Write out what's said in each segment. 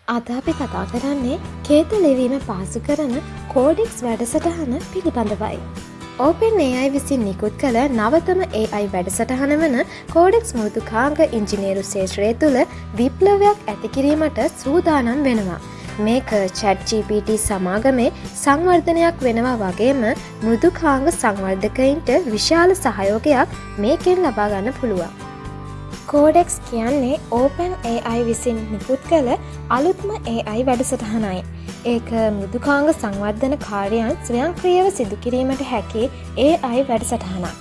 අද අපි කතා කරන්නේ කේත ලිවීම පහසු කරන කෝඩෙක්ස් වැඩසටහන පිළිබඳවයි. OpenAI විසින් නිකුත් කළ නවතම AI වැඩසටහන වන කෝඩෙක්ස් මෘදුකාංග ඉංජිනේරු ක්ෂේත්‍රය තුළ විප්ලවයක් ඇති කිරීමට සූදානම් වෙනවා. මේක ChatGPT සමාගමේ සංවර්ධනයක් වෙනවා වගේම මෘදුකාංග සංවර්ධකයින්ට විශාල සහයෝගයක් මේකෙන් ලබා ගන්න පුළුවන්. කෝඩෙක්ස් කියන්නේ OpenAI විසින් නිකුත් කළ අලුත්ම AI වැඩසටහනයි. ඒක මෘදුකාංග සංවර්ධන කාර්යයන් ස්වයංක්‍රීයව සිදු කිරීමට හැකි AI වැඩසටහනක්.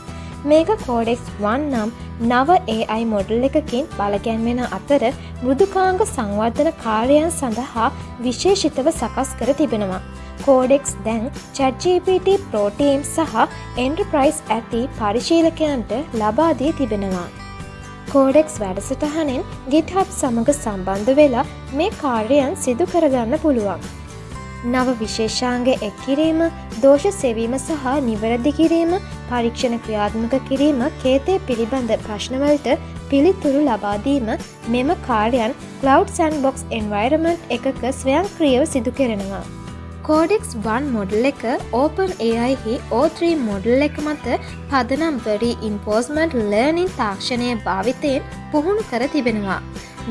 මේක කෝඩෙක්ස් 1 නම් නව AI මොඩල් එකකින් බලගැන්වෙන අතර මෘදුකාංග සංවර්ධන කාර්යයන් සඳහා විශේෂිතව සකස් කර තිබෙනවා. කෝඩෙක්ස් දැන් ChatGPT Pro Team සහ Enterprise ඇති පරිශීලකයන්ට ලබා දී තිබෙනවා. කෝඩෙක්ස් වැඩසටහනෙන් GitHub සමඟ සම්බන්ධ වෙලා මේ කාර්යයන් සිදු කරගන්න පුළුවන්. නව විශේෂාංග එක් කිරීම, දෝෂ සෙවීම සහ නිවැරදි කිරීම, පරීක්ෂණ ක්‍රියාත්මක කිරීම, කේතය පිළිබඳ ප්‍රශ්නවලට පිළිතුරු ලබාදීම මෙම කාර්යයන් Cloud Sandbox Environment එකක ස්වයංක්‍රීයව සිදු කරනවා. කෝඩෙක්ස් 1 මොඩල් එක OpenAI හි O3 මොඩල් එක මත පදනම් reinforcement learning තාක්ෂණය භාවිතයෙන් පුහුණු කර තිබෙනවා.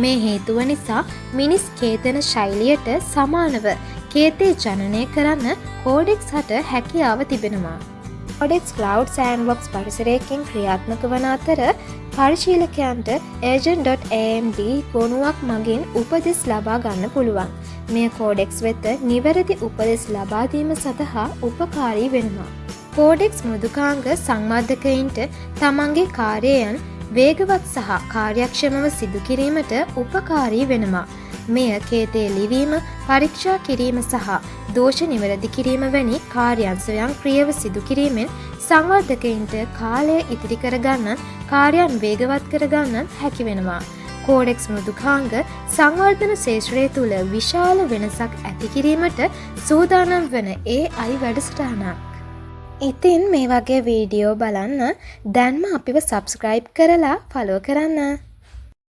මේ හේතුව නිසා මිනිස් කේතන ශෛලියට සමානව කේතේ ජනනය කරන්න කෝඩෙක්ස් හට හැකියාව තිබෙනවා. කෝඩෙක්ස් Cloud Sandbox පරිසරයකින් ක්‍රියාත්මක වන අතර පරිශීලකයන්ට agent.amd ගොනුවක් මගින් උපදෙස් ලබා ගන්න පුළුවන්. මේ කෝඩෙක්ස් වෙත නිවැරදි උපදෙස් ලබාදීම සඳහා උපකාරී වෙනවා. කෝඩෙක්ස් මෘදුකාංග සංවර්ධකයින්ට තමන්ගේ කාර්යයන් වේගවත් සහ කාර්යක්ෂමව සිදු කිරීමට උපකාරී වෙනවා. මෙය කේතේ ලිවීම, පරීක්ෂා කිරීම සහ දෝෂ නිවැරදි කිරීම වැනි කාර්යයන් ස්වයංක්‍රීයව සිදු කිරීමෙන් සංවර්ධකයින්ට කාලය ඉතිරි කරගන්නත් කාර්යයන් වේගවත් කරගන්නත් හැකි වෙනවා. කෝඩෙක්ස් මෘදුකාංග සංවර්ධන ක්ෂේත්‍රය තුළ විශාල වෙනසක් ඇති කිරීමට සූදානම් වන AI වැඩසටහනක්. ඉතින් මේ වගේ වීඩියෝ බලන්න දැන්ම අපිව සබ්ස්ක්‍රයිබ් කරලා ෆලෝ කරන්න.